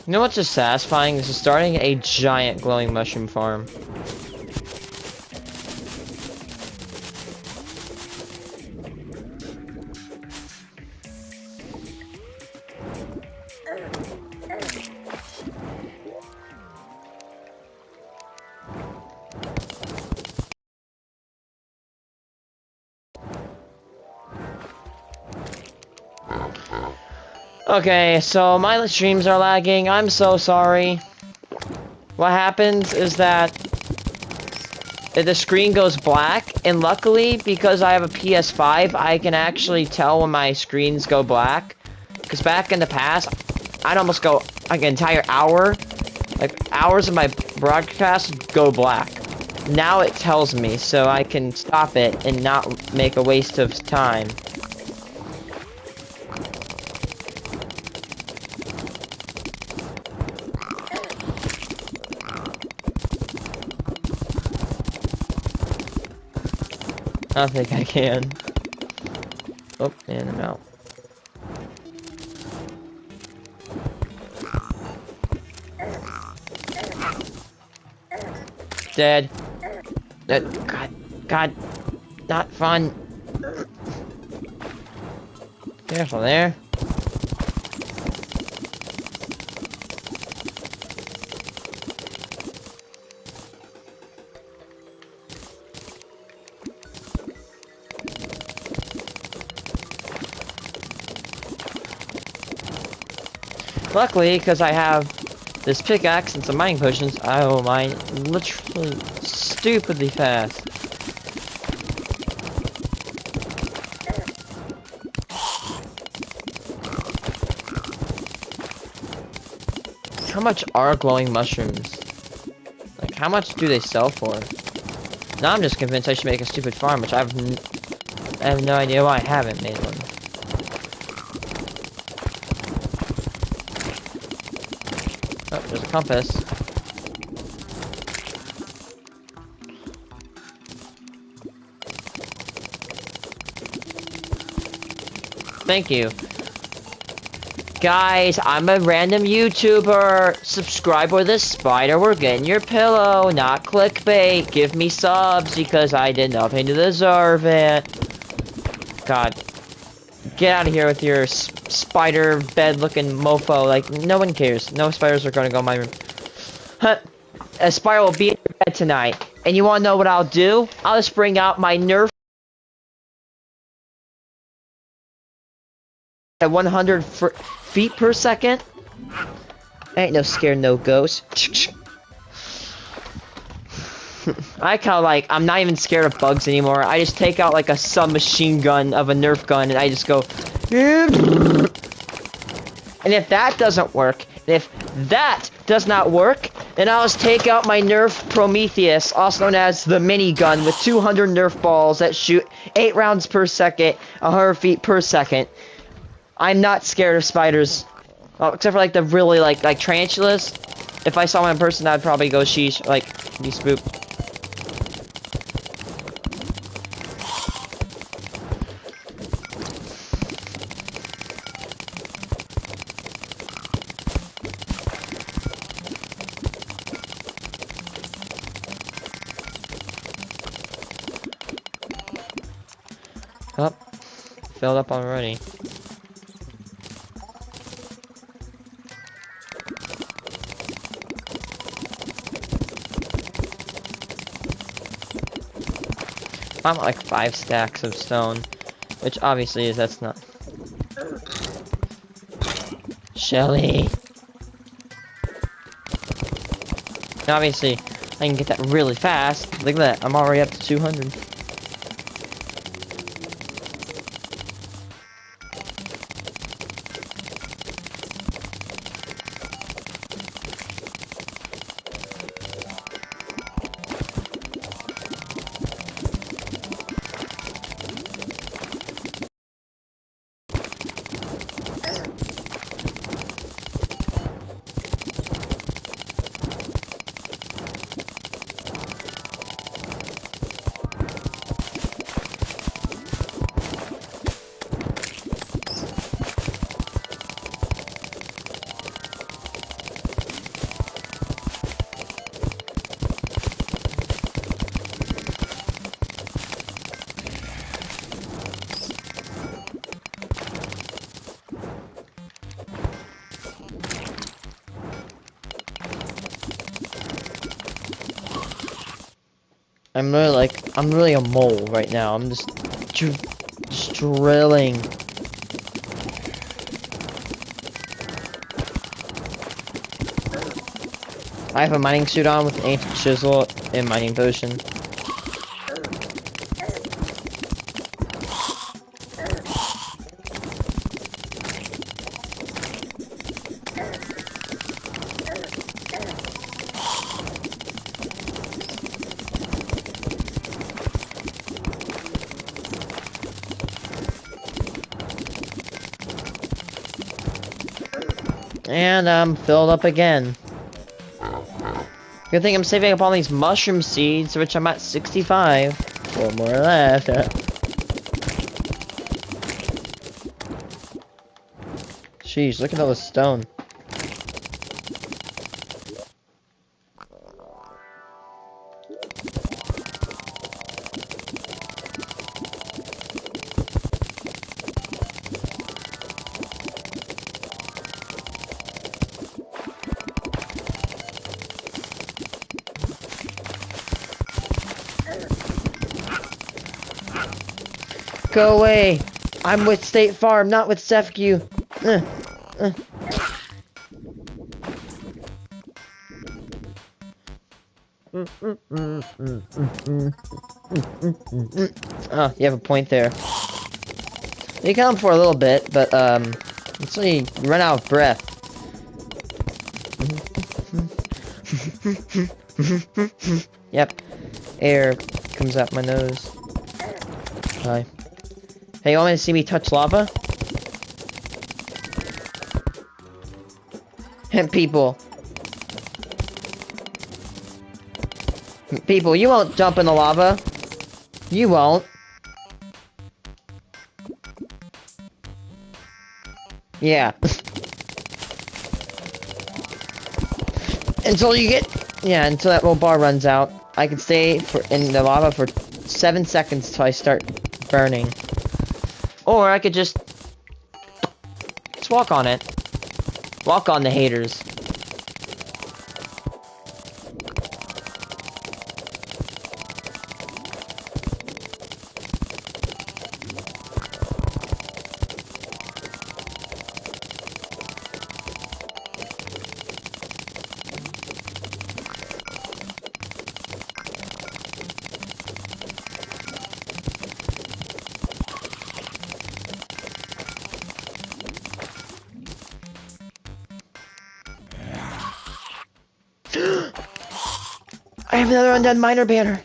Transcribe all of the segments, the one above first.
You know what's just satisfying? This is starting a giant glowing mushroom farm. Okay, so my streams are lagging. I'm so sorry. What happens is that the screen goes black, and luckily, because I have a PS5, I can actually tell when my screens go black. Because back in the past, I'd almost go like an entire hour, like hours of my broadcast go black. Now it tells me, so I can stop it and not make a waste of time. I don't think I can. Oh, and I'm out. Dead. God, not fun. Careful there. Luckily, because I have this pickaxe and some mining potions, I will mine literally stupidly fast. How much are glowing mushrooms? Like, how much do they sell for? Now I'm just convinced I should make a stupid farm, which I have no idea why I haven't made one. Oh, there's a compass. Thank you. Guys, I'm a random YouTuber. Subscribe with a spider. We're getting your pillow, not clickbait. Give me subs because I did nothing to deserve it. God. Get out of here with your spider bed-looking mofo. Like, no one cares. No spiders are gonna go in my room. Huh. A spider will be in your bed tonight. And you wanna know what I'll do? I'll just bring out my Nerf at 100 feet per second. Ain't no scared no ghost. I kinda like, I'm not even scared of bugs anymore. I just take out like a submachine gun of a Nerf gun and I just go. And if that doesn't work, if that does not work, then I'll just take out my Nerf Prometheus, also known as the minigun, with 200 Nerf balls that shoot 8 rounds per second, 100 feet per second. I'm not scared of spiders. Well, except for like the really like tarantulas. If I saw one in person, I'd probably go sheesh, like, be spooked. Oh, filled up already. I'm like 5 stacks of stone, which obviously is, that's not. Shelly. Obviously, I can get that really fast. Look at that, I'm already up to 200. I'm really a mole right now. I'm just drilling. I have a mining suit on with an ancient chisel and mining potion. And I'm filled up again. Good thing I'm saving up all these mushroom seeds, which I'm at 65. 4 more left. Jeez, look at all this stone. Go away! I'm with State Farm, not with Sefcu. Oh, you have a point there. You can for a little bit, but until you run out of breath. Yep, air comes out my nose. Hi. Hey, you want me to see me touch lava? People. People, you won't jump in the lava. You won't. Yeah. Until you get... Yeah, until that little bar runs out. I can stay in the lava for 7 seconds till I start burning. Or I could just walk on it. Walk on the haters. I have another undead miner banner.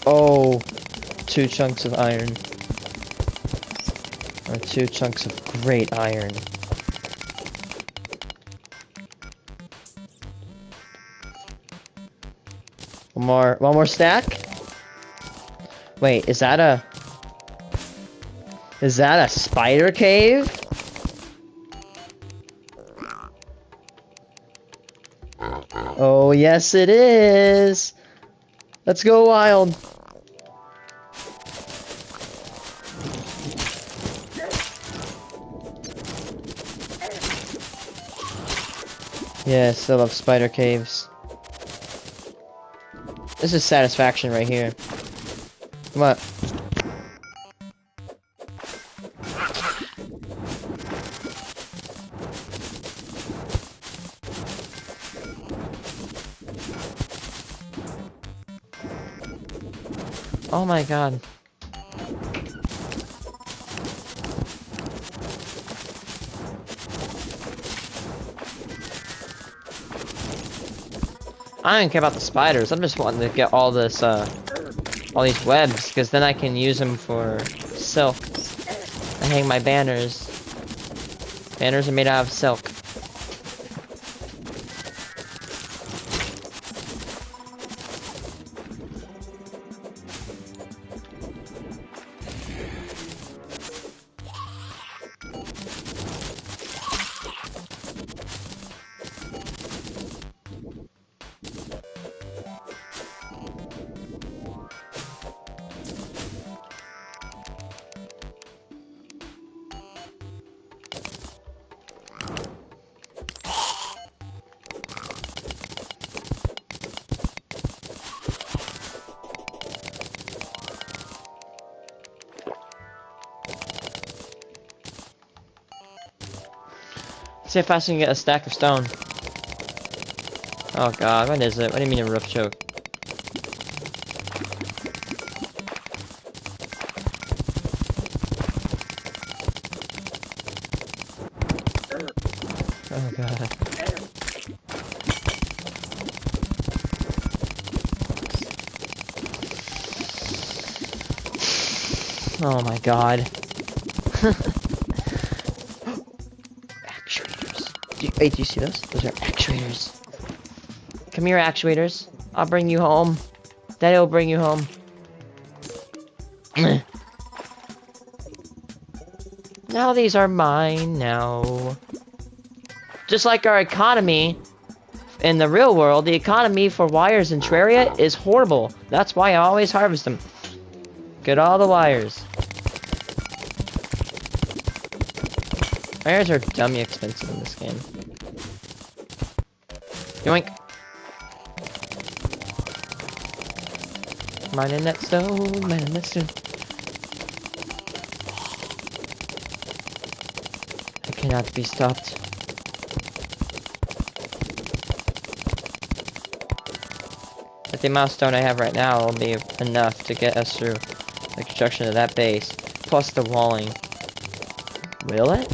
Oh, 2 chunks of iron. Or 2 chunks of great iron. One more stack? Wait, is that a spider cave? Oh, yes it is. Let's go wild. Yes, I love spider caves. This is satisfaction right here. What? Oh my god. I don't care about the spiders. I'm just wanting to get all this, all these webs, because then I can use them for silk. I hang my banners. Banners are made out of silk. See how fast I can get a stack of stone. Oh god, what is it? What do you mean a roof choke? Oh god. Oh my god. Actuators. Wait, do you see those? Those are actuators. Come here, actuators. I'll bring you home. Daddy will bring you home. Now these are mine now. Just like our economy in the real world, the economy for wires in Terraria is horrible. That's why I always harvest them. Get all the wires. Wires are dummy expensive in this game. Yoink. Mining that stone, mining that stone. I cannot be stopped. But the amount of stone I have right now will be enough to get us through the construction of that base, plus the walling. Will it?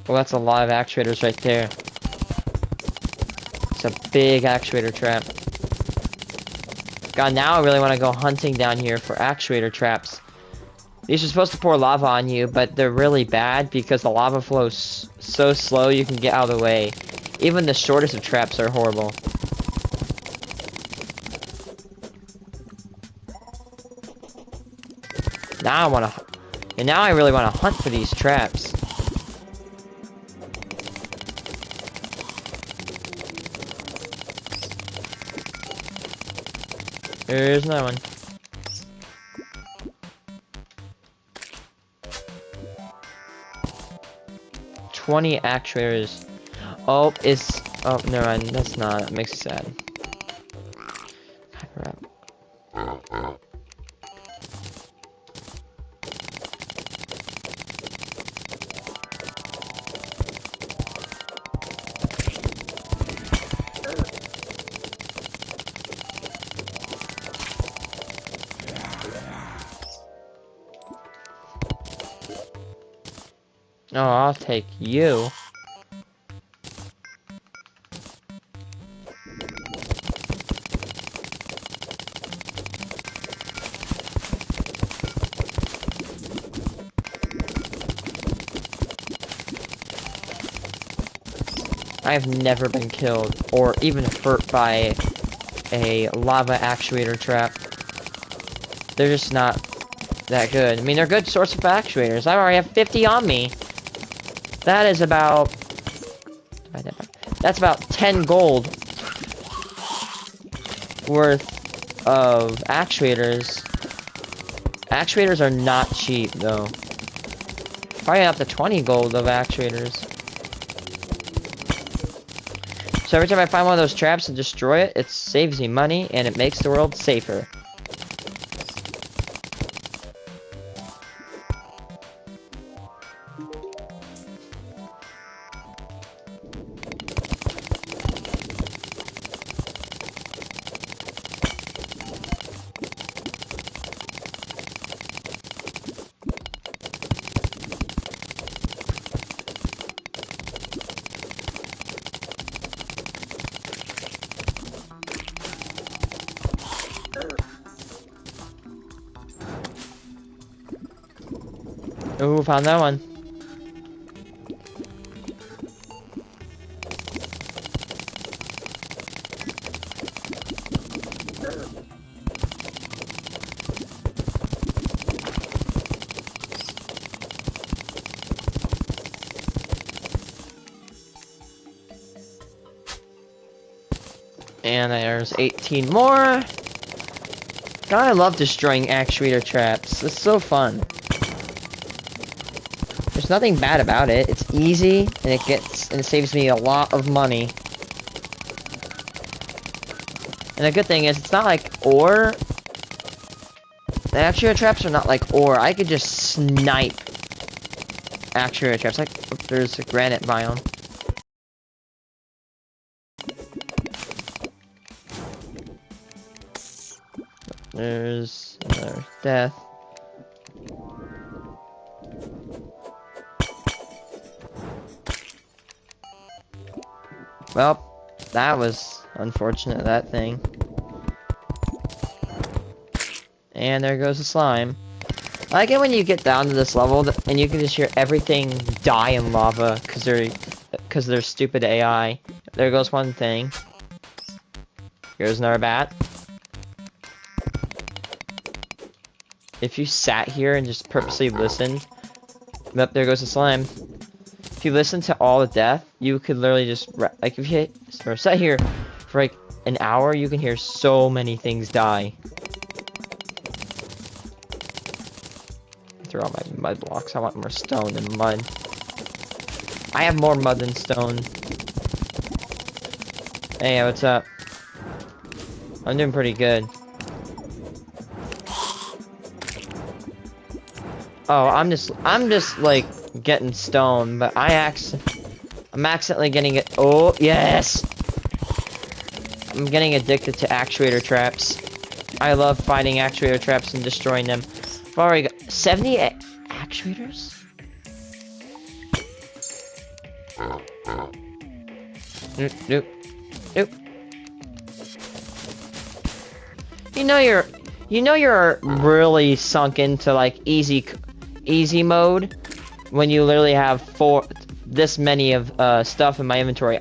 Well, that's a lot of actuators right there. It's a big actuator trap. God, now I really want to go hunting down here for actuator traps. These are supposed to pour lava on you, but they're really bad because the lava flows so slow you can get out of the way. Even the shortest of traps are horrible. Now I want to... And now I really want to hunt for these traps. There's another one. $20 actuators. Oh, it's... Oh, never mind. That's not... That makes me sad. Crap. Oh, I'll take you. I have never been killed or even hurt by a lava actuator trap. They're just not that good. I mean, they're a good source of actuators. I already have 50 on me. That is about... That's about 10 gold worth of actuators. Actuators are not cheap, though. Probably up to 20 gold of actuators. So every time I find one of those traps and destroy it, it saves me money and it makes the world safer. Ooh, found that one. And there's 18 more. God, I love destroying actuator traps. It's so fun. nothing bad about it. It's easy, and it saves me a lot of money. And the good thing is, it's not like ore. The actuator traps are not like ore. I could just snipe actuator traps. Like, there's a granite biome. There's another death. Well, that was unfortunate, that thing. And there goes the slime. I like it when you get down to this level and you can just hear everything die in lava because they're stupid AI. There goes one thing. Here's another bat. If you sat here and just purposely listened, yep, there goes the slime. If you listen to all the death, you could literally just, like, if you sat here for like an hour, you can hear so many things die. Throw all my mud blocks. I want more stone than mud. I have more mud than stone. Hey, what's up? I'm doing pretty good. Oh, I'm just like getting stone, but I'm accidentally getting it. Oh, yes! I'm getting addicted to actuator traps. I love finding actuator traps and destroying them. I've already got 70 actuators? Nope. Nope. You know you're really sunk into like easy mode when you literally have this many of stuff in my inventory.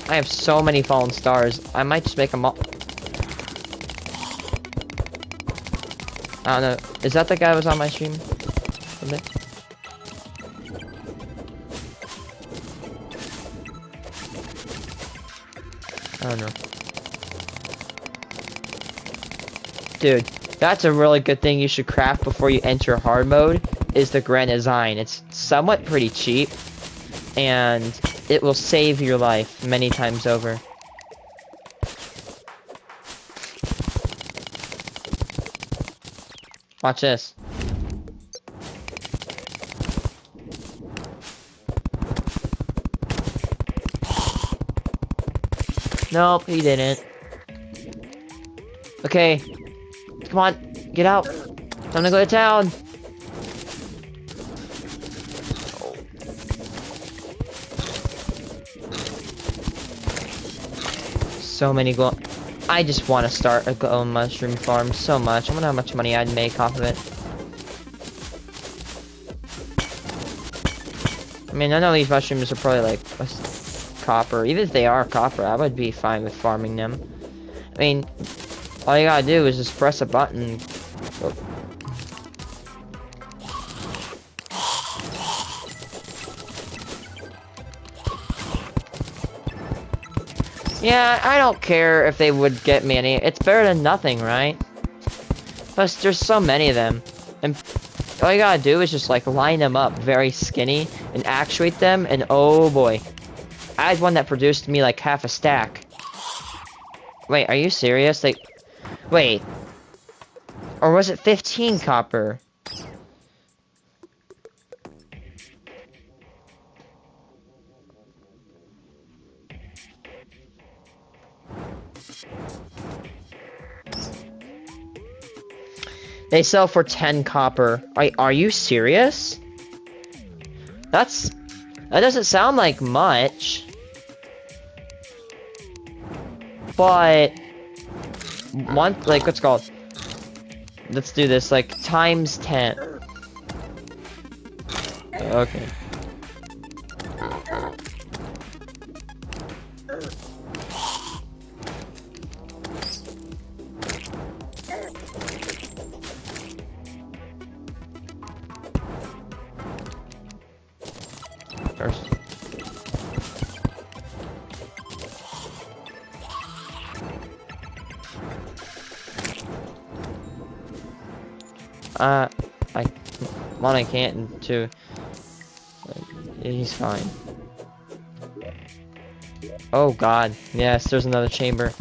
I have so many fallen stars. I might just make them all. I don't know. Is that the guy who was on my stream? I don't know. Dude, that's a really good thing you should craft before you enter hard mode, is the Grand Design. It's somewhat pretty cheap, and it will save your life many times over. Watch this. Nope, he didn't. Okay. Come on, get out. Time to go to town. So many glow. I just want to start a glow mushroom farm so much. I wonder how much money I'd make off of it. I mean, I know these mushrooms are probably like copper. Even if they are copper, I would be fine with farming them. I mean, all you gotta do is just press a button. Oh. Yeah, I don't care if they would get me any. It's better than nothing, right? Plus, there's so many of them. And all you gotta do is just, like, line them up very skinny and actuate them, and oh boy. I had one that produced me, like, half a stack. Wait, are you serious? Like, wait. Or was it 15 copper? They sell for 10 copper. Are you serious? That doesn't sound like much. But like, what's it called? Let's do this, like, times 10. Okay. First. I can't, and two. He's fine. Oh god. Yes, there's another chamber.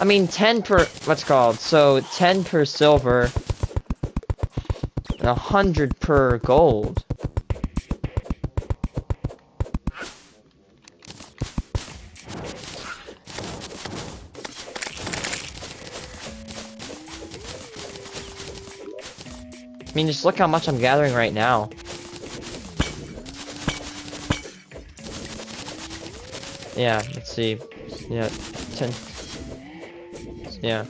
I mean, 10 per... What's it called? So, 10 per silver. And 100 per gold. I mean, just look how much I'm gathering right now. Yeah, let's see. Yeah, 10. Yeah.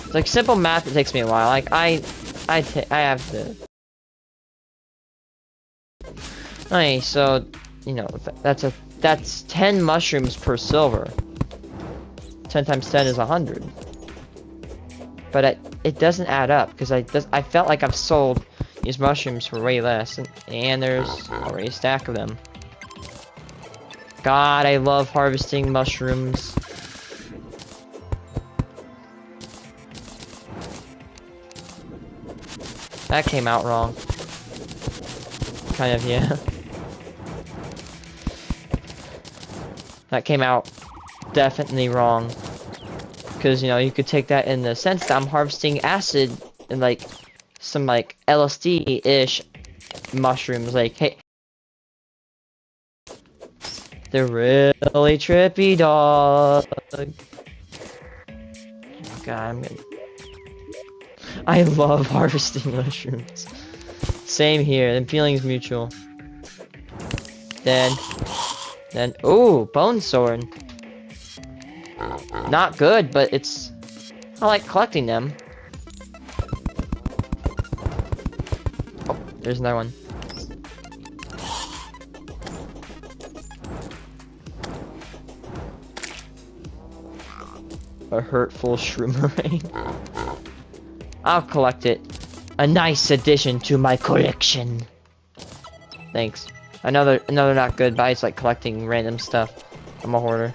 It's like simple math, it takes me a while. Like, I have to... Okay, so, you know, that's 10 mushrooms per silver. 10 times 10 is 100. But it doesn't add up, because I felt like I've sold these mushrooms for way less, and there's already a stack of them. God, I love harvesting mushrooms. That came out wrong. Kind of, yeah. That came out definitely wrong. Because, you know, you could take that in the sense that I'm harvesting acid and, like, some, like, LSD-ish mushrooms. Like, hey... They're really trippy, dog. Oh, God, I love harvesting mushrooms. Same here, the feeling's mutual. Then, ooh, bone sword. Not good, but I like collecting them. Oh, there's another one. A hurtful shroomerang. I'll collect it. A nice addition to my collection. Thanks. Another not good, but it's like collecting random stuff. I'm a hoarder.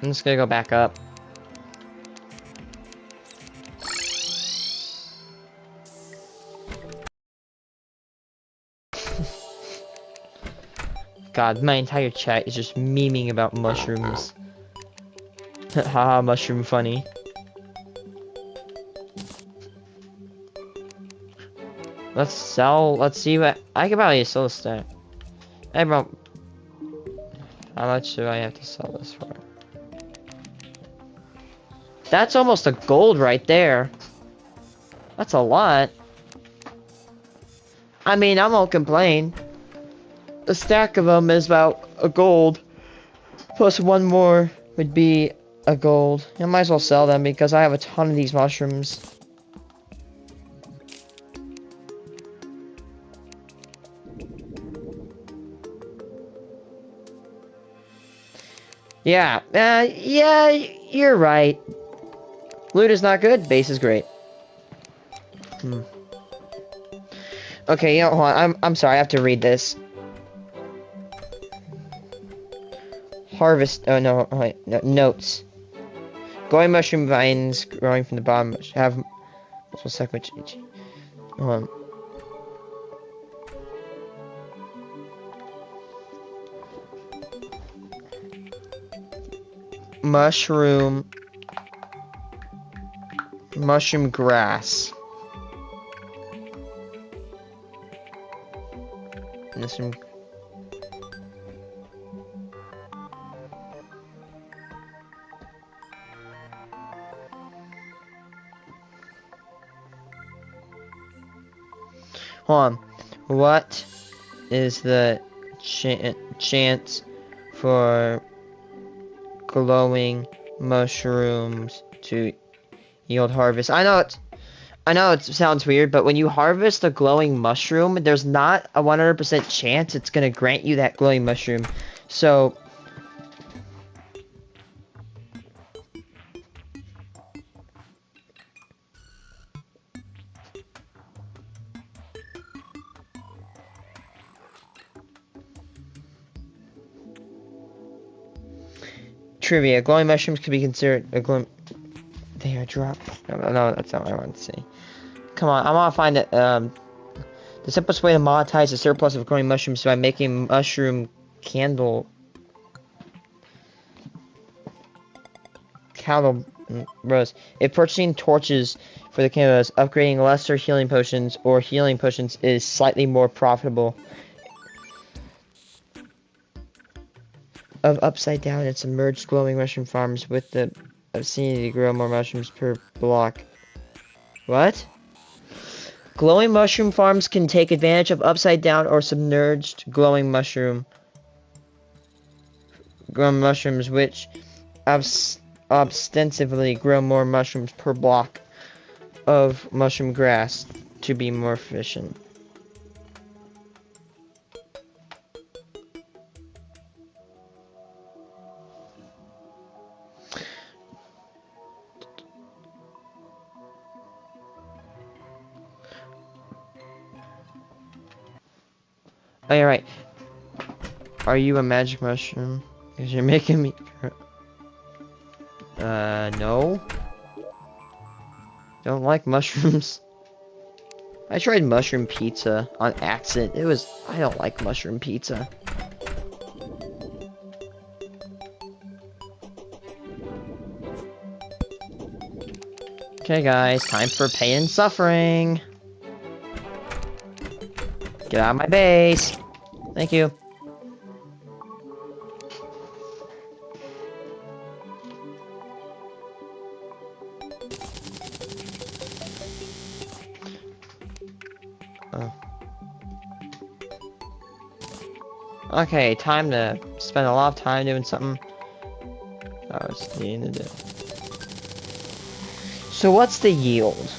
I'm just gonna go back up. God, my entire chat is just memeing about mushrooms. Haha, mushroom funny. Let's see what, I can probably sell a stack. Hey bro, how much do I have to sell this for? That's almost a gold right there. That's a lot. I mean, I won't complain. A stack of them is about a gold. Plus one more would be a gold. I might as well sell them because I have a ton of these mushrooms. Yeah, yeah, you're right. Loot is not good, base is great. Okay, you know, hold on, I'm sorry, I have to read this. Harvest, oh no, wait, no, notes. Glowing mushroom vines growing from the bottom have multiple segments each. Mushroom grass. Mushroom. Hold on. What is the chance for glowing mushrooms to yield harvest? I know it sounds weird, but when you harvest a glowing mushroom, there's not a 100% chance it's gonna grant you that glowing mushroom. So trivia: glowing mushrooms could be considered a glowing. there, drop. No, that's not what I want to see. Come on, I want to find it. The simplest way to monetize the surplus of growing mushrooms is by making mushroom candle rose. If purchasing torches for the candles, upgrading lesser healing potions or healing potions is slightly more profitable. Of upside down and submerged glowing mushroom farms with the obscenity to grow more mushrooms per block. What? Glowing mushroom farms can take advantage of upside down or submerged glowing mushrooms, which ostensibly grow more mushrooms per block of mushroom grass to be more efficient. Oh, yeah, right. Are you a magic mushroom? Because you're making me... no. Don't like mushrooms. I tried mushroom pizza on accident. I don't like mushroom pizza. Okay, guys, time for pain and suffering. Get out of my base. Thank you. Oh. Okay, time to spend a lot of time doing something I was needing to do. So what's the yield?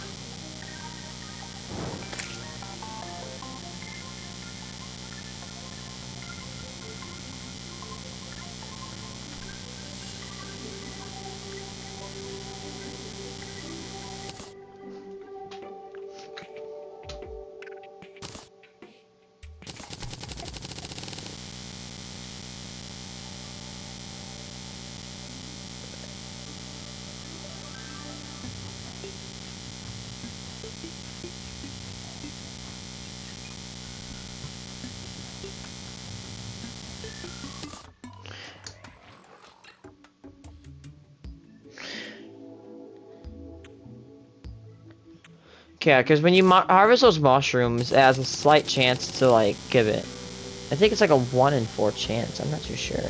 Yeah, because when you harvest those mushrooms, it has a slight chance to, like, give it. I think it's like a 1 in 4 chance. I'm not too sure.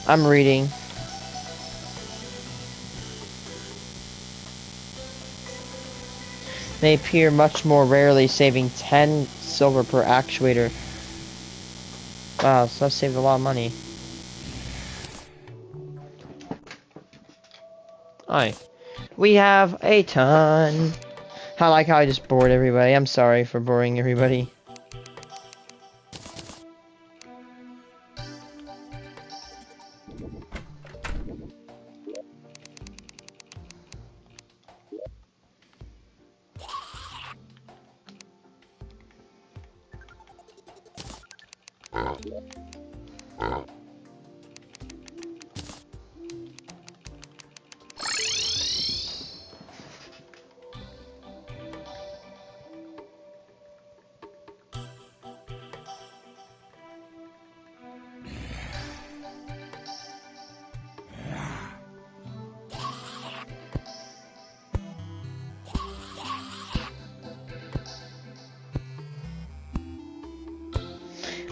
I'm reading. They appear much more rarely, saving 10 silver per actuator. Wow, so I've saved a lot of money. Alright. We have a ton. I like how I just bored everybody. I'm sorry for boring everybody.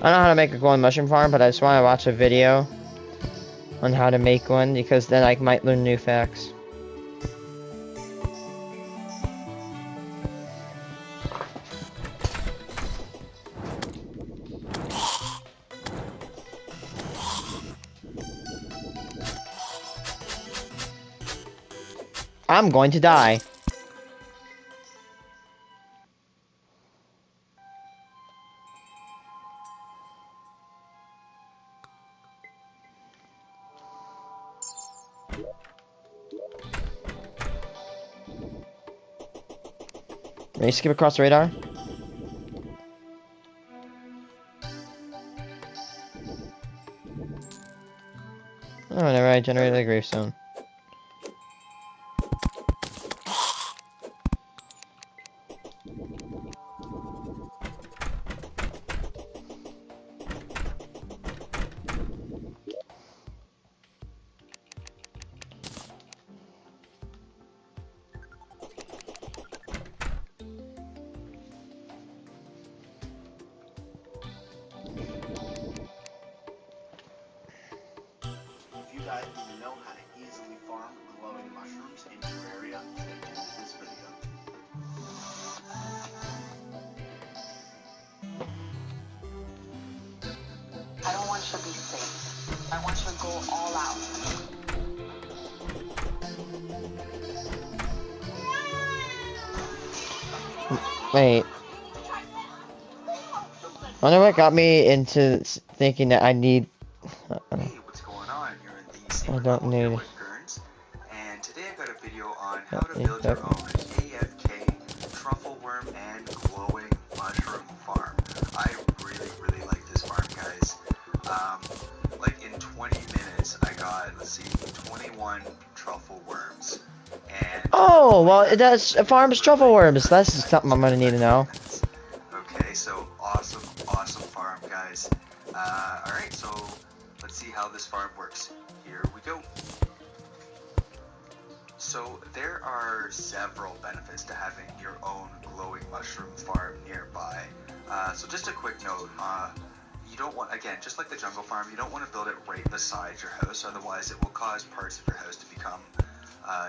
I don't know how to make a glowing mushroom farm, but I just want to watch a video on how to make one, because then I might learn new facts. I'm going to die. Can you skip across the radar? Oh, whenever I generated a gravestone. If you guys need to know how to easily farm glowing mushrooms in Terraria, stay tuned to this video. I don't want you to be safe. I want you to go all out. Wait. I wonder what got me into thinking that I need... Hey, what's going on? You're in the I secret don't level here need... with Gerns, and today I got a video on how to build your own AFK truffle worm and glowing mushroom farm. I really like this farm, guys. Like in 20 minutes, I got, let's see, 21 truffle worms. And Oh, well, it does. It farms truffle worms. That's something I'm gonna need to know. Okay, so awesome farm, guys. Alright, so let's see how this farm works. Here we go. So there are several benefits to having your own glowing mushroom farm nearby. So just a quick note, you don't want, again, just like the jungle farm, you don't want to build it right beside your house, otherwise it will cause parts of your house to become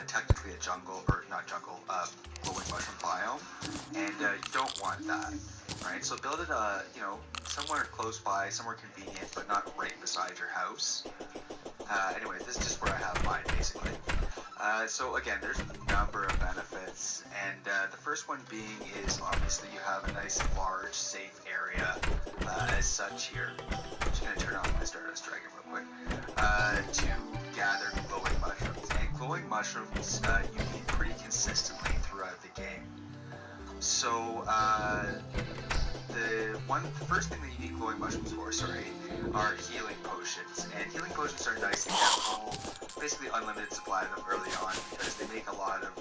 technically a jungle, or not jungle, glowing mushroom biome, and you don't want that, right? So build it, you know, somewhere close by, somewhere convenient, but not right beside your house. Anyway, this is just where I have mine, basically. So again, there's a number of benefits, and the first one being is obviously you have a nice, large, safe area as such here. I'm just going to turn on my Stardust Dragon real quick to gather glowing mushrooms. And glowing mushrooms you need pretty consistently throughout the game. So the first thing that you need glowing mushrooms for, are healing potions. And healing potions are nice to get a whole, basically unlimited supply of them early on, because they make a lot of,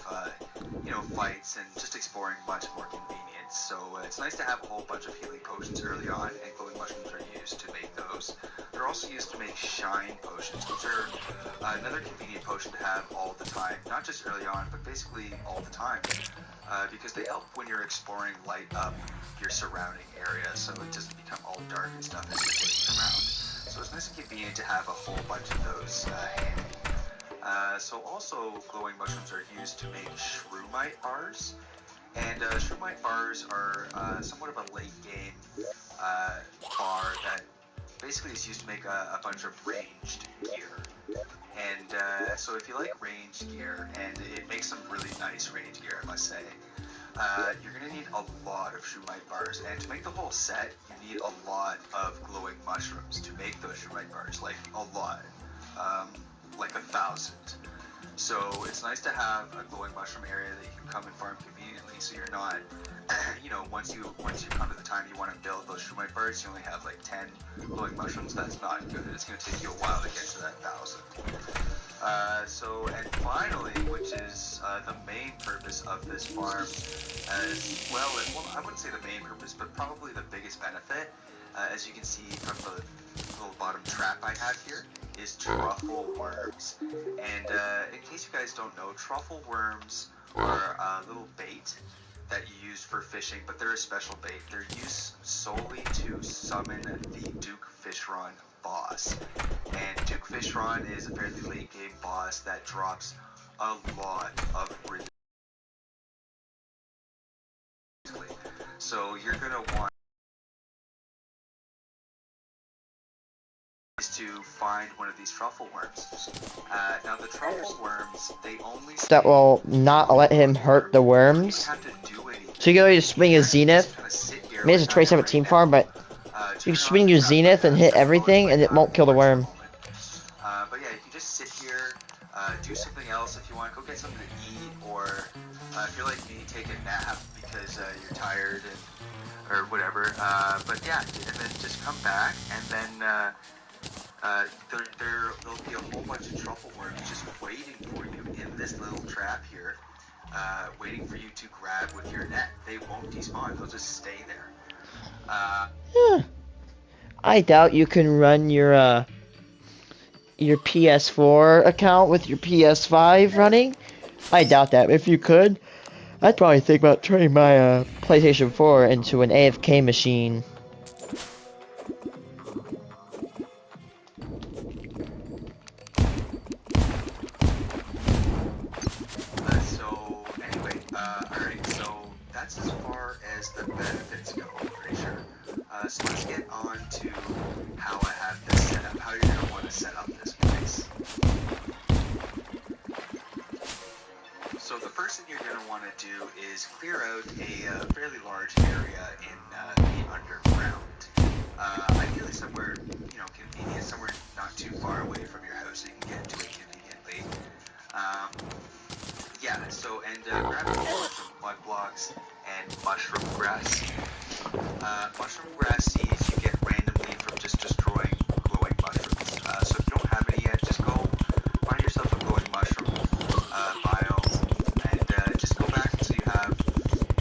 you know, fights and just exploring much more convenient. So it's nice to have a whole bunch of healing potions early on, and glowing mushrooms are used to make those. They're also used to make shine potions, which are another convenient potion to have all the time, not just early on, but basically all the time. Because they help when you're exploring, light up your surrounding area, so it doesn't become all dark and stuff as you're getting around. So it's nice and convenient to have a whole bunch of those handy. So also, glowing mushrooms are used to make shroomite bars, and shroomite bars are somewhat of a late game bar that basically is used to make a bunch of ranged gear. And so if you like ranged gear, and it makes some really nice ranged gear, I must say, you're going to need a lot of shroomite bars, and to make the whole set, you need a lot of glowing mushrooms to make those shroomite bars, like a lot, like 1,000. So it's nice to have a glowing mushroom area that you can come and farm conveniently, so you're not, you know, once you come to the time you want to build those shroomite bars, you only have like 10 glowing mushrooms. That's not good. It's going to take you a while to get to that 1,000. And finally, which is the main purpose of this farm, as well, I wouldn't say the main purpose, but probably the biggest benefit, as you can see from the little bottom trap I have here, is truffle worms. And in case you guys don't know, truffle worms are a little bait that you use for fishing, but they're a special bait. They're used solely to summon the Duke Fishron boss. And Duke Fishron is a fairly late game boss that drops a lot of ridiculous. So you're gonna want is to find one of these truffle worms. Now the truffle worms, they only That will not let him hurt the worms. So you can always swing his zenith. I mean, it's a 2017 farm, but you can swing your zenith and hit everything, and it won't kill the worm. But yeah, you can just sit here, do something else if you want. Go get something to eat, or if you're like me, take a nap because you're tired or whatever. But yeah, and then just come back, and then there'll be a whole bunch of truffle worms just waiting for you in this little trap here, waiting for you to grab with your net. They won't despawn; they'll just stay there. Yeah. I doubt you can run your PS4 account with your PS5 running. I doubt that. If you could, I'd probably think about turning my PlayStation 4 into an AFK machine. So anyway, alright, so that's as far as the benefits go, I'm pretty sure. So let's get on to how I have this set up, how you're going to want to set up this place. So the first thing you're going to want to do is clear out a fairly large area in the underground. Ideally somewhere, convenient, somewhere not too far away from your house so you can get to it conveniently. Yeah, so, and grab a bunch of mud blocks and mushroom grass. Mushroom grass seeds you get randomly from just destroying glowing mushrooms. So if you don't have any yet, just go find yourself a glowing mushroom biome, and just go back until you have,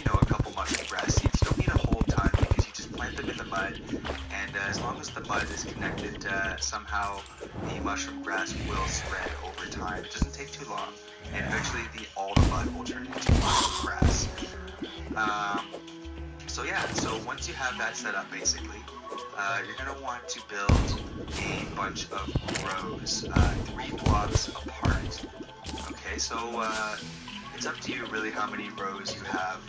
a couple mushroom grass seeds. You don't need a whole ton because you just plant them in the mud, and as long as the mud is connected somehow, the mushroom grass will spread over time. It doesn't take too long, and eventually all the mud will turn into mushroom grass. So yeah, so once you have that set up basically, you're going to want to build a bunch of rows, 3 blocks apart. Okay, so it's up to you really how many rows you have.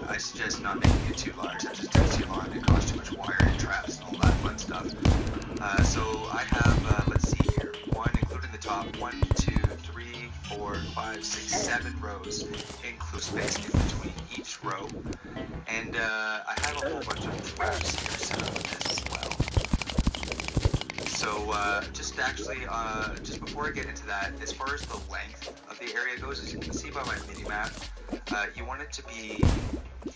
I suggest not making it too large, that just takes too long, it costs too much wire and traps and all that fun stuff. So I have, let's see here, including the top, 1, 2, 3, 4, 5, 6, 7 rows, include space in between each row. And I have a whole bunch of traps here set up as well. So just before I get into that, as far as the length of the area goes, as you can see by my mini-map, you want it to be,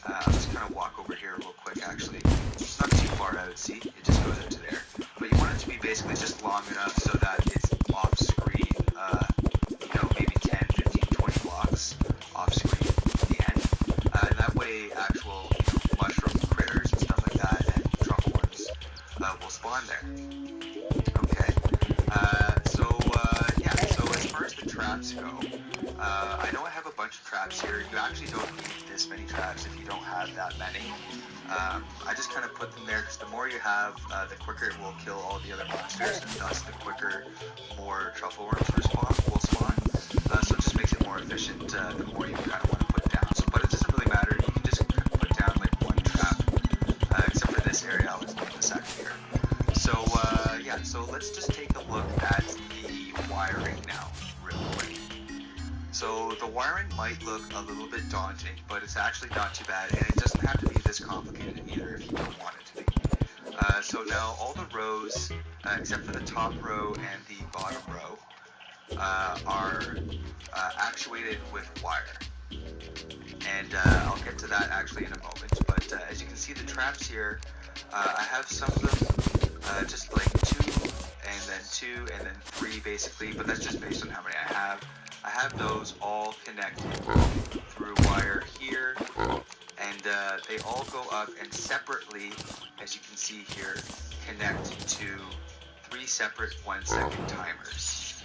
I'll just kind of walk over here real quick actually. It's not too far out, see? It just goes into there. But you want it to be basically just long enough so that it's off screen, maybe 10, 15, 20 blocks off screen at the end. And that way actual mushroom critters and stuff like that and truffle worms will spawn there. Okay. So as far as the traps go, I know I have a bunch of traps here. You actually don't need this many traps if you don't have that many. I just kind of put them there because the more you have, the quicker it will kill all the other monsters, and thus the quicker more truffle worms will spawn. So it just makes it more efficient the more you kind of want to put down. So, but it doesn't really matter. You can just kind of put down like 1 trap, except for this area. I'll explain in a second here. So so let's just take a look at the wiring now, real quick. So the wiring might look a little bit daunting, but it's actually not too bad, and it doesn't have to be this complicated either if you don't want it to be. So now all the rows, except for the top row and the bottom row, are actuated with wire. And I'll get to that actually in a moment, but as you can see the traps here, I have some of them just like 2, and then 2, and then 3 basically, but that's just based on how many I have. I have those all connected through wire here, and they all go up and separately, as you can see here, connect to 3 separate 1-second timers.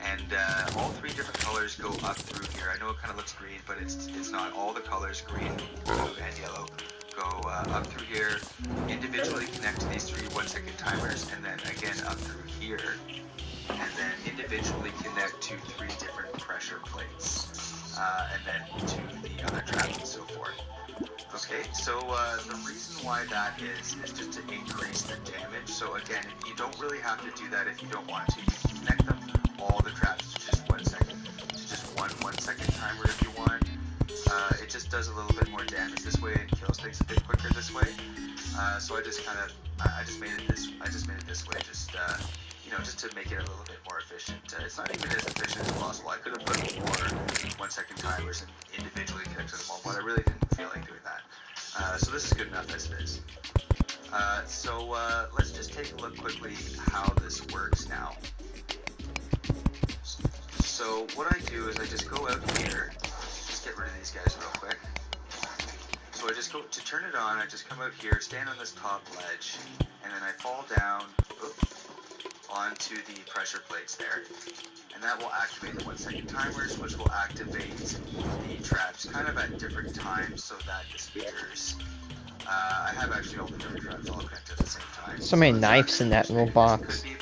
And all 3 different colors go up through here. I know it kind of looks green, but it's not. All the colors, green, blue, and yellow, go up through here, individually connect to these 3 1-second timers, and then again up through here, and then individually connect to 3 different pressure plates, and then to the other traps and so forth. Okay, so the reason why that is just to increase the damage. So again, you don't really have to do that if you don't want to. You can connect them, all the traps, to just 1 second, to just one 1-second timer if you want. It just does a little bit more damage this way and kills things a bit quicker this way. So I just made it this way, just just to make it a little bit more efficient. It's not even as efficient as possible. I could have put more 1-second timers and individually connected them all, but I really didn't feel like doing that. So this is good enough as it is. So let's just take a look quickly how this works now. So what I do is I just go out here, just get rid of these guys real quick. So I just go to turn it on, I just come out here, stand on this top ledge, and then I fall down onto the pressure plates there. And that will activate the 1-second timers, which will activate the traps kind of at different times so that the speakers... I have actually all the different traps all connected at the same time. So many knives in that little box. Could be,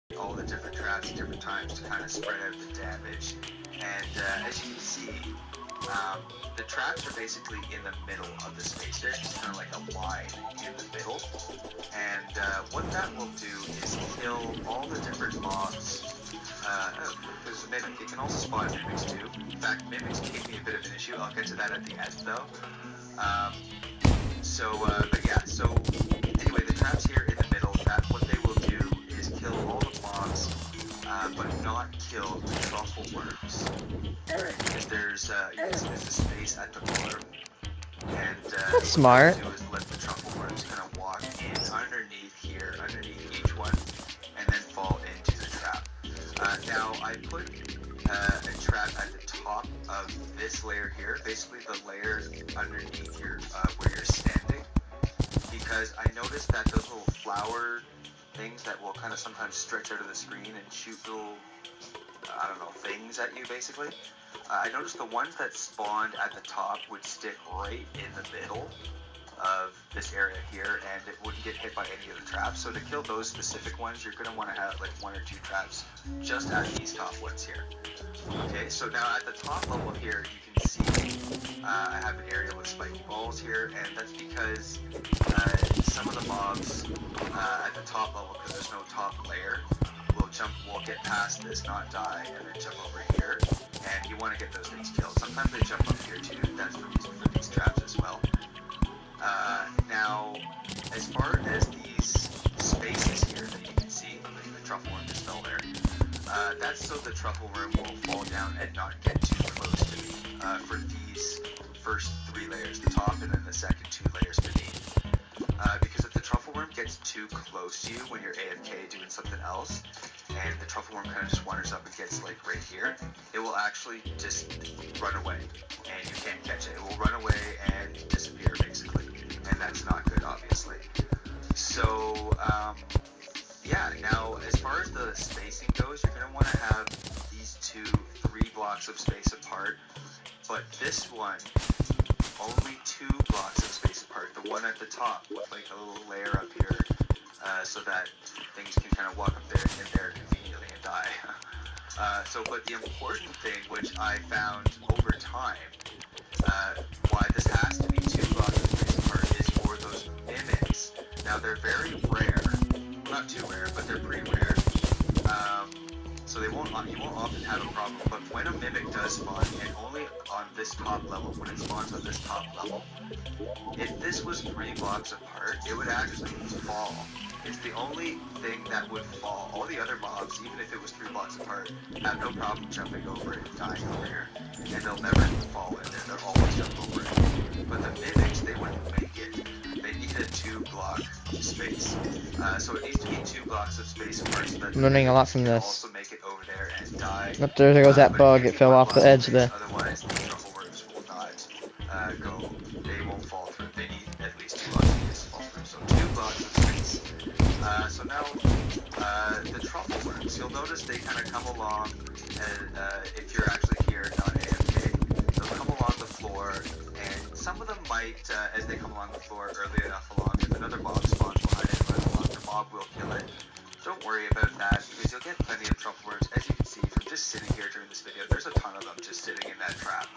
but all the different traps at different times to kind of spread out the damage. And as you can see, the traps are basically in the middle of the space. There's just kind of like a line in the middle. And what that will do is kill all the different mobs. There's a mimic. It can also spawn mimics too. In fact, mimics gave me a bit of an issue. I'll get to that at the end though. But yeah, so anyway, the traps here in the middle, what they will do is kill all the mobs, but not kill the Truffle Worms. Because there's a space at the bottom, and that's smart. What they'll do is let the Truffle Worms kind of walk in underneath here, underneath each one, and then fall into the trap. Now I put a trap at the top of this layer here, basically the layer underneath your where you're standing, because I noticed that those little flower things that will kind of sometimes stretch out of the screen and shoot little, I don't know, things at you basically. I noticed the ones that spawned at the top would stick right in the middle of this area here, and it wouldn't get hit by any of the traps. So to kill those specific ones, you're going to want to have like 1 or 2 traps just at these top ones here. Okay, so now at the top level here, you can see I have an area with spiky balls here, and that's because some of the mobs at the top level, because there's no top layer, will get past this, not die, and then jump over here, and you want to get those things killed. Sometimes they jump up here too. That's the reason for these traps as well. Now, as far as these spaces here that you can see, like the Truffle Worm just fell there, that's so the Truffle Worm will fall down and not get too close to me for these first 3 layers, the top and then the second 2 layers beneath. Because if the Truffle Worm gets too close to you when you're AFK doing something else, and the Truffle Worm kind of just wanders up and gets like right here, it will actually just run away, and you can't catch it. It will run away and disappear basically, and that's not good, obviously. So yeah, now as far as the spacing goes, you're going to want to have these 3 blocks of space apart, but this one, only 2 blocks of space apart. The one at the top with like a little layer up here, so that things can kind of walk up there in there conveniently and die. But the important thing, which I found over time, why this has to be 2 blocks of space apart, is for those mimics. Now they're very rare, not too rare, but they're pretty rare. So you won't often have a problem. But when a mimic does spawn, and only on this top level, when it spawns on this top level, if this was 3 blocks apart, it would actually fall. It's the only thing that would fall. All the other mobs, even if it was 3 blocks apart, have no problem jumping over it and dying over here. And they'll never fall in there. They'll always jump over it. But the mimics, they wouldn't make it. They need a 2-block space. So it needs to be 2 blocks of space apart so that I'm learning a lot from this. also make it over there and die. Up there goes that bug. It fell off the edge there. Otherwise, the Truffle Worms will not go. They won't fall through. They need at least 2 blocks of space to fall through. So 2 blocks the truffle worms. You'll notice they kind of come along, and if you're actually here, not AFK, they'll come along the floor, and some of them might, as they come along the floor early enough along, if another mob spawns behind it, but the mob will kill it. Don't worry about that, because you'll get plenty of truffle worms. As you can see from just sitting here during this video, there's a ton of them just sitting in that trap,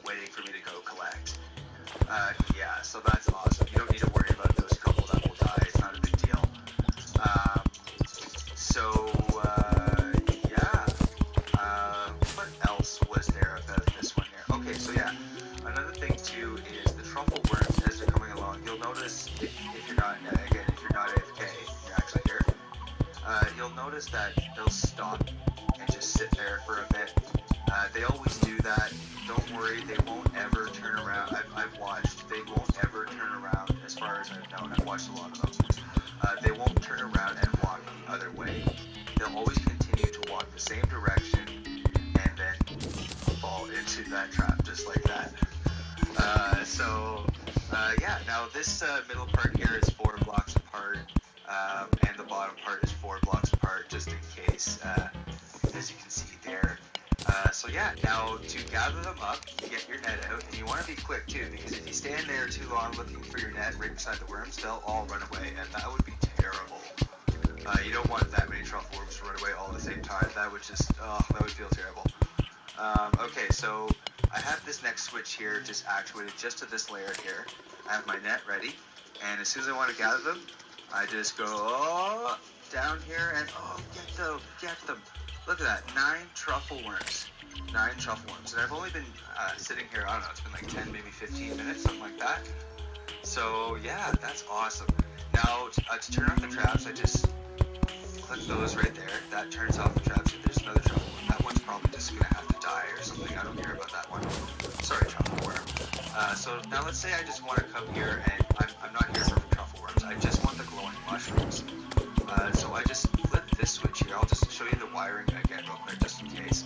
waiting for me to go collect. Yeah, so that's awesome. You don't need to worry about those couple that will die. It's not a big deal. Yeah. What else was there about this one here? Okay, so yeah, another thing too is the truffle worms as they're coming along. You'll notice if you're not, again, if you're not AFK, you're actually here. You'll notice that they'll stop and just sit there for a bit. They always do that. Don't worry, they won't ever turn around. I've watched. They won't ever turn around as far as I've known. I've watched a lot of them. They won't turn around and walk the other way. They'll always continue to walk the same direction and then fall into that trap just like that. Yeah, now this middle part here is 4 blocks apart, and the bottom part is 4 blocks apart, just in case, as you can see there. So yeah, now to gather them up, you get your net out, and you want to be quick too, because if you stand there too long looking for your net right beside the worms, they'll all run away, and that would be terrible. You don't want that many truffle worms to run away all at the same time. That would just, that would feel terrible. Okay, so I have this next switch here just actuated just to this layer here. I have my net ready, and as soon as I want to gather them, I just go down here and get them. Look at that, 9 truffle worms. 9 truffle worms. And I've only been sitting here, I don't know, it's been like 10, maybe 15 minutes, something like that. So yeah, that's awesome. Now, to turn off the traps, I just click those right there. That turns off the traps. If there's another truffle worm, that one's probably just going to have to die or something. I don't care about that one. Sorry, truffle worm. So now let's say I just want to come here, and I'm not here for truffle worms. I just want the glowing mushrooms. So I just flip this switch here. I'll just show you the wiring again real quick, just in case.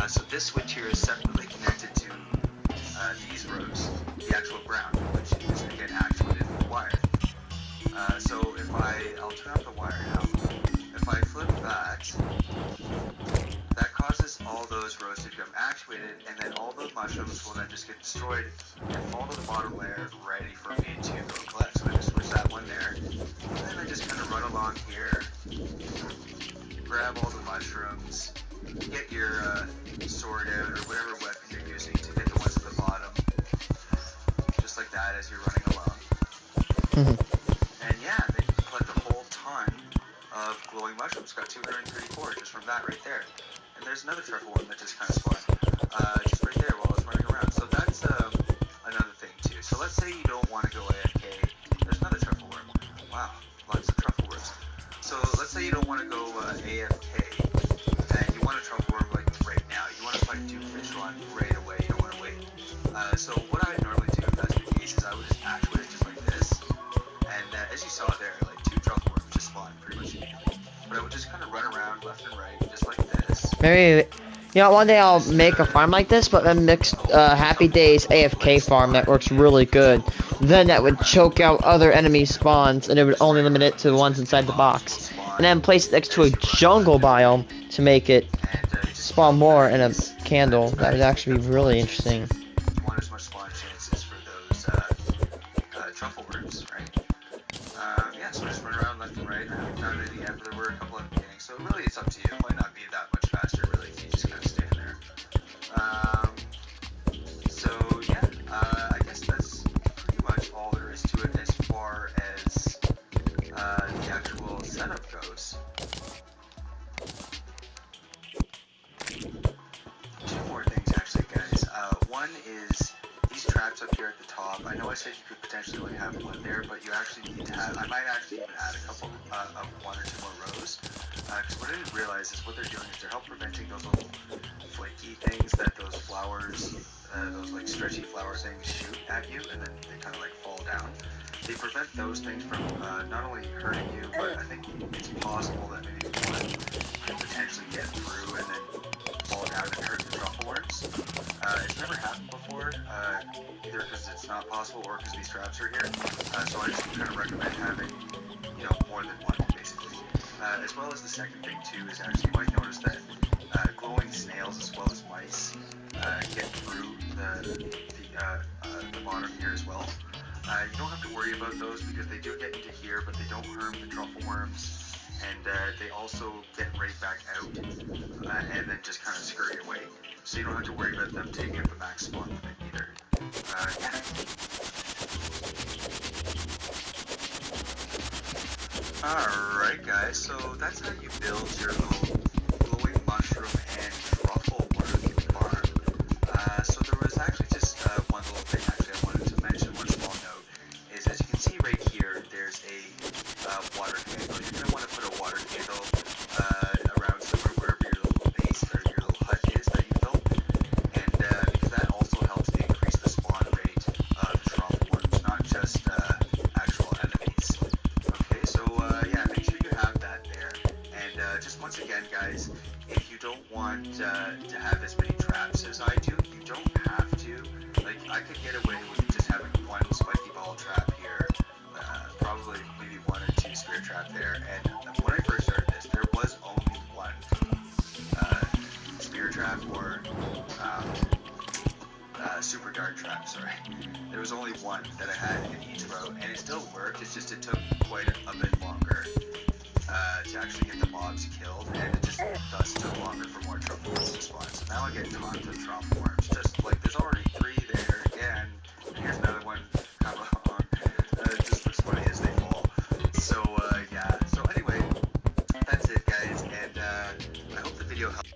So this switch here is separately connected to these rows, the actual ground, which is again actuated with wire. So if I'll turn off the wire now. If I flip that causes all those rows to become actuated, and then all those mushrooms will then just get destroyed and fall to the bottom layer, ready for me to go collect. So I just switch that one there, and then I just kind of run along here, grab all the mushrooms, get your sword out or whatever weapon you're using to get the ones at the bottom, just like that as you're running along. And yeah, then you can collect a whole ton of glowing mushrooms. Got 234 just from that right there. And there's another truffle worm that just kind of spawned, just right there while I was running around. So that's another thing too. So let's say you don't want to go AFK. There's another truffle worm. Wow, lots of truffle worms. So let's say you don't want to go AFK, and you want a truffle worm like right now. You want to fight Doomfish Run right away. You don't want to wait. So what I would normally do if that's the case is I would just actuate it just like this. And as you saw there, like 2 truffle worms just spawned pretty much immediately. But I would just kind of run around left and right, just like this. Maybe, you know, one day I'll make a farm like this, but a mixed Happy Days AFK farm that works really good. Then that would choke out other enemy spawns, and it would only limit it to the ones inside the box. And then place it next to a jungle biome to make it spawn more in a candle. That would actually be really interesting. You want as much spawn chances for those truffle worms, right? Yeah, so just run around left and right. I haven't found any yet, but there were a couple at the beginning. So really, it's up to you. It might not be that much faster, really, if you just kind of stand there. So yeah, I guess that's pretty much all there is to it as far as the actual setup goes. 2 more things actually, guys. One is these traps up here at the top. I know I said you could potentially only have 1 there, but you actually need to have, I might actually even add a couple of 1 or 2 more rows. Because what I didn't realize is what they're doing is they're help preventing those little flaky things that those flowers, those like stretchy flower things shoot at you, and then they kind of like fall down. They prevent those things from not only hurting you, but I think it's possible that maybe one could potentially get through and then fall down and hurt the truffle worms. It's never happened before, either because it's not possible or because these traps are here. So I just kind of recommend having, you know, more than 1, basically. As well as the second thing too is actually you might notice that glowing snails as well as mice get through the bottom here as well. You don't have to worry about those because they do get into here, but they don't harm the truffle worms, and they also get right back out and then just kind of scurry away. So you don't have to worry about them taking up the max spawn limit either. Yeah. Alright guys, so that's how you build your little glowing mushroom and truffle worm farm. So there was actually just one little thing actually I wanted to mention, one small note, is as you can see right here, there's a water candle. You're going to want to put a water candle around somewhere wherever your little base or your little hut is that you built, and because that also helps increase the spawn rate of truffle worms, not just actual enemies. Okay, so yeah, make sure you have that there. And just once again, guys, if you don't want to have as many traps as I do, you don't have to. Like, I could get away with just having one spiky ball trap here, probably maybe one or two spear trap there. And when I first started this, there was only one spear trap or super dart trap, sorry. There was only one that I had in each row, and it still worked, it's just it took quite a bit longer to actually get the mobs killed, and it just thus took longer for more truffle worms to spawn. So now I get tons of truffle worms, just like there's already 3 there again, and here's another one come along. It just looks funny as they fall. So yeah, so anyway, that's it guys, and I hope the video helped.